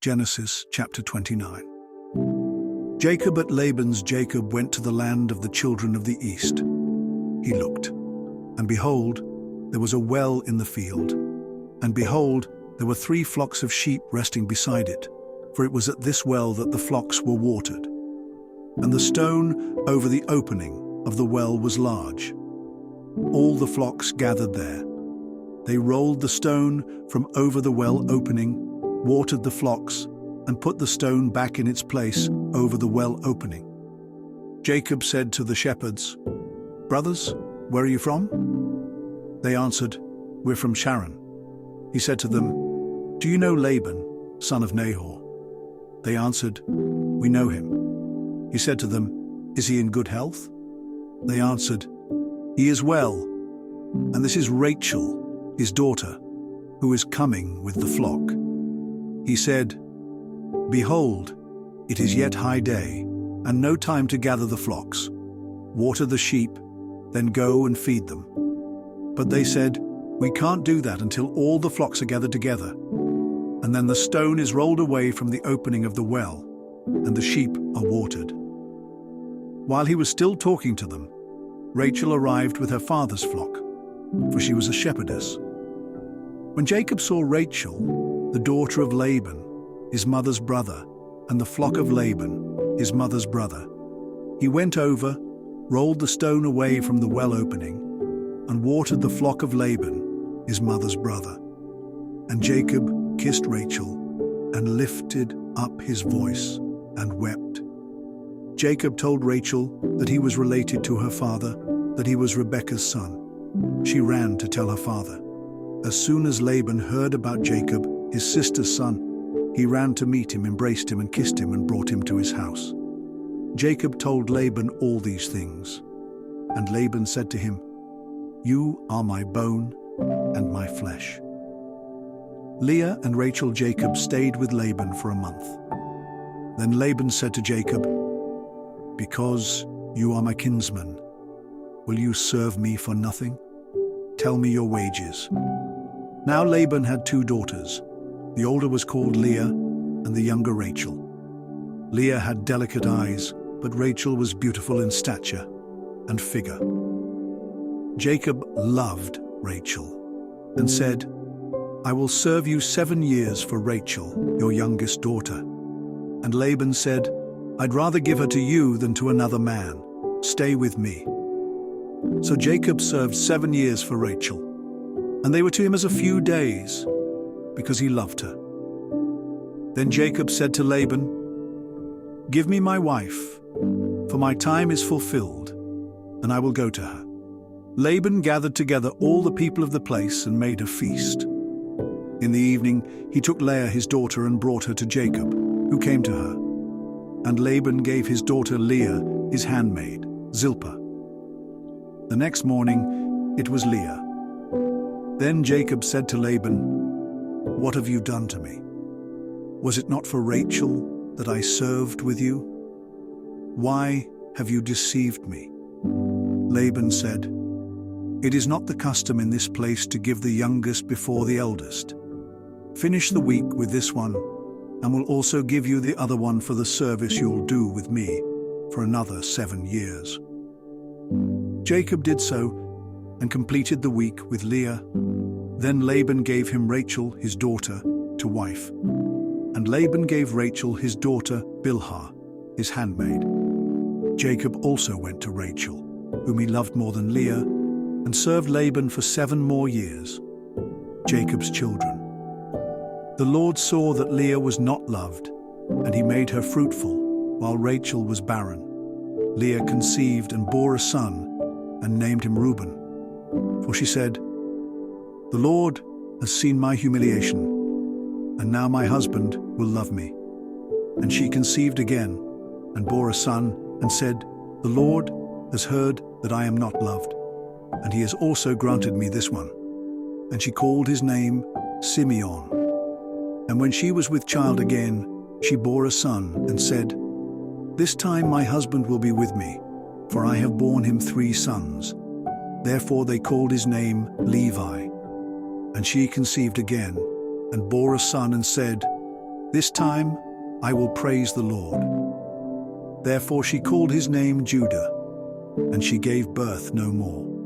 Genesis chapter 29. Jacob at Laban's Jacob went to the land of the children of the east. He looked, and behold, there was a well in the field. And behold, there were 3 flocks of sheep resting beside it, for it was at this well that the flocks were watered. And the stone over the opening of the well was large. All the flocks gathered there. They rolled the stone from over the well opening, watered the flocks, and put the stone back in its place over the well opening. Jacob said to the shepherds, "Brothers, where are you from?" They answered, "We're from Sharon." He said to them, "Do you know Laban, son of Nahor?" They answered, "We know him." He said to them, "Is he in good health?" They answered, "He is well, and this is Rachel, his daughter, who is coming with the flock." He said, "Behold, it is yet high day, and no time to gather the flocks. Water the sheep, then go and feed them." But they said, "We can't do that until all the flocks are gathered together, and then the stone is rolled away from the opening of the well, and the sheep are watered." While he was still talking to them, Rachel arrived with her father's flock, for she was a shepherdess. When Jacob saw Rachel, the daughter of Laban, his mother's brother, and the flock of Laban, his mother's brother, he went over, rolled the stone away from the well opening, and watered the flock of Laban, his mother's brother. And Jacob kissed Rachel and lifted up his voice and wept. Jacob told Rachel that he was related to her father, that he was Rebekah's son. She ran to tell her father. As soon as Laban heard about Jacob, his sister's son, he ran to meet him, embraced him, and kissed him, and brought him to his house. Jacob told Laban all these things. And Laban said to him, "You are my bone and my flesh." Leah and Rachel Jacob stayed with Laban for a month. Then Laban said to Jacob, "Because you are my kinsman, will you serve me for nothing? Tell me your wages." Now Laban had 2 daughters. The older was called Leah, and the younger Rachel. Leah had delicate eyes, but Rachel was beautiful in stature and figure. Jacob loved Rachel and said, "I will serve you 7 years for Rachel, your youngest daughter." And Laban said, "I'd rather give her to you than to another man. Stay with me." So Jacob served 7 years for Rachel, and they were to him as a few days, because he loved her. Then Jacob said to Laban, "Give me my wife, for my time is fulfilled, and I will go to her." Laban gathered together all the people of the place and made a feast. In the evening he took Leah his daughter and brought her to Jacob, who came to her. And Laban gave his daughter Leah his handmaid, Zilpah. The next morning it was Leah. Then Jacob said to Laban, "What have you done to me? Was it not for Rachel that I served with you? Why have you deceived me?" Laban said, "It is not the custom in this place to give the youngest before the eldest. Finish the week with this one, and will also give you the other one for the service you'll do with me for another 7 years." Jacob did so and completed the week with Leah. Then Laban gave him Rachel, his daughter, to wife. And Laban gave Rachel his daughter Bilhah, his handmaid. Jacob also went to Rachel, whom he loved more than Leah, and served Laban for 7 more years. Jacob's children. The Lord saw that Leah was not loved, and he made her fruitful, while Rachel was barren. Leah conceived and bore a son, and named him Reuben. For she said, "The Lord has seen my humiliation, and now my husband will love me." And she conceived again, and bore a son, and said, "The Lord has heard that I am not loved, and he has also granted me this one." And she called his name Simeon. And when she was with child again, she bore a son, and said, "This time my husband will be with me, for I have borne him 3 sons." Therefore they called his name Levi. And she conceived again, and bore a son, and said, This time I will praise the Lord." Therefore she called his name Judah, and she gave birth no more.